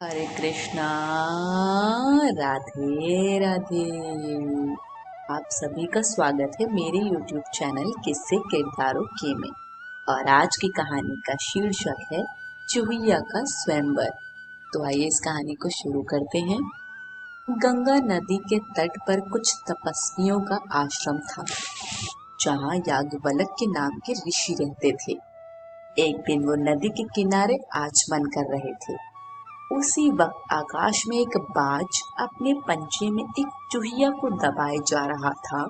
हरे कृष्णा। राधे राधे। आप सभी का स्वागत है मेरे YouTube चैनल किस्से किरदारों के में। और आज की कहानी का शीर्षक है चूहिया का स्वयंवर। तो आइए इस कहानी को शुरू करते हैं। गंगा नदी के तट पर कुछ तपस्वियों का आश्रम था, जहाँ याज्ञवल्क्य के नाम के ऋषि रहते थे। एक दिन वो नदी के किनारे आचमन कर रहे थे। उसी वक्त आकाश में एक बाज अपने पंजे में एक चूहिया को दबाए जा रहा था,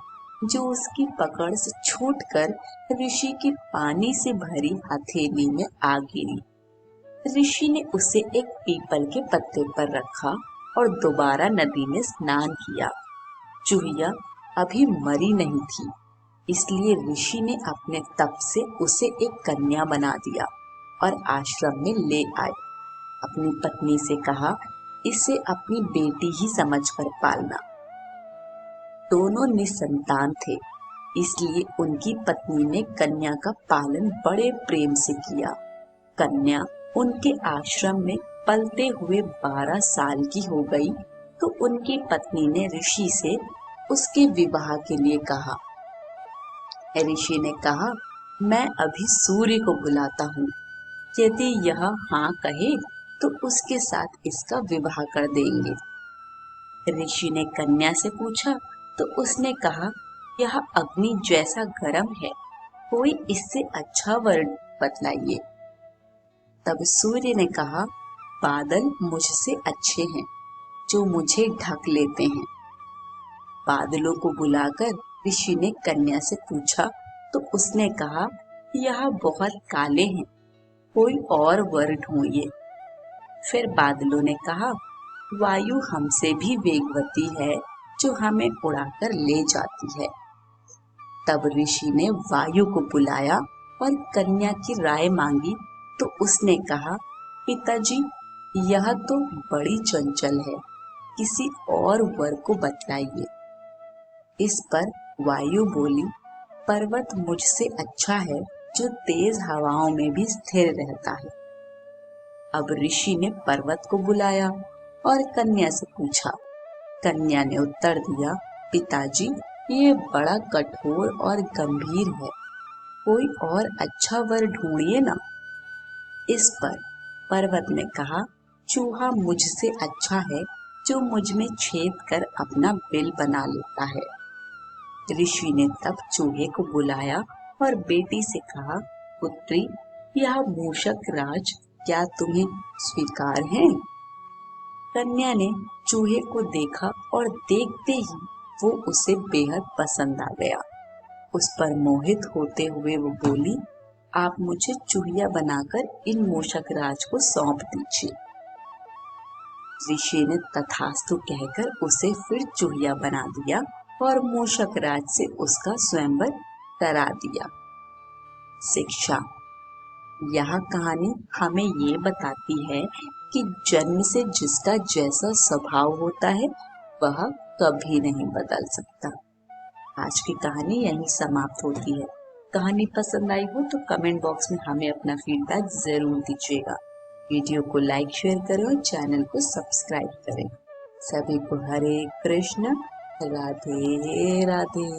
जो उसकी पकड़ से छूटकर ऋषि की पानी से भरी हथेली में आ गिरी। ऋषि ने उसे एक पीपल के पत्ते पर रखा और दोबारा नदी में स्नान किया। चूहिया अभी मरी नहीं थी, इसलिए ऋषि ने अपने तप से उसे एक कन्या बना दिया और आश्रम में ले आए। अपनी पत्नी से कहा, इसे अपनी बेटी ही समझकर पालना। दोनों निसंतान थे, इसलिए उनकी पत्नी ने कन्या का पालन बड़े प्रेम से किया। कन्या उनके आश्रम में पलते हुए 12 साल की हो गई तो उनकी पत्नी ने ऋषि से उसके विवाह के लिए कहा। ऋषि ने कहा, मैं अभी सूर्य को बुलाता हूँ, यदि यह हाँ कहे तो उसके साथ इसका विवाह कर देंगे। ऋषि ने कन्या से पूछा तो उसने कहा, यह अग्नि जैसा गर्म है, कोई इससे अच्छा वर बतलाइए। तब सूर्य ने कहा, बादल मुझसे अच्छे हैं, जो मुझे ढक लेते हैं। बादलों को बुलाकर ऋषि ने कन्या से पूछा तो उसने कहा, यह बहुत काले हैं, कोई और वर ढूंढिए। फिर बादलों ने कहा, वायु हमसे भी वेगवती है, जो हमें उड़ाकर ले जाती है। तब ऋषि ने वायु को बुलाया और कन्या की राय मांगी तो उसने कहा, पिताजी, यह तो बड़ी चंचल है, किसी और वर को बतलाइए। इस पर वायु बोली, पर्वत मुझसे अच्छा है, जो तेज हवाओं में भी स्थिर रहता है। अब ऋषि ने पर्वत को बुलाया और कन्या से पूछा। कन्या ने उत्तर दिया, पिताजी, ये बड़ा कठोर और गंभीर है, कोई और अच्छा वर ढूंढिए ना। इस पर पर्वत ने कहा, चूहा मुझसे अच्छा है, जो मुझ में छेद कर अपना बिल बना लेता है। ऋषि ने तब चूहे को बुलाया और बेटी से कहा, पुत्री, यह मूषक राज क्या तुम्हें स्वीकार है? कन्या ने चूहे को देखा और देखते ही वो उसे बेहद पसंद आ गया। उस पर मोहित होते हुए वो बोली, आप मुझे चूहिया बनाकर इन मूषक राज को सौंप दीजिए। ऋषि ने तथास्तु कहकर उसे फिर चूहिया बना दिया और मूषक राज से उसका स्वयंवर करा दिया। शिक्षा। यह कहानी हमें ये बताती है कि जन्म से जिसका जैसा स्वभाव होता है वह कभी नहीं बदल सकता। आज की कहानी यहीं समाप्त होती है। कहानी पसंद आई हो तो कमेंट बॉक्स में हमें अपना फीडबैक जरूर दीजिएगा। वीडियो को लाइक शेयर करें और चैनल को सब्सक्राइब करें। सभी को हरे कृष्ण, राधे राधे।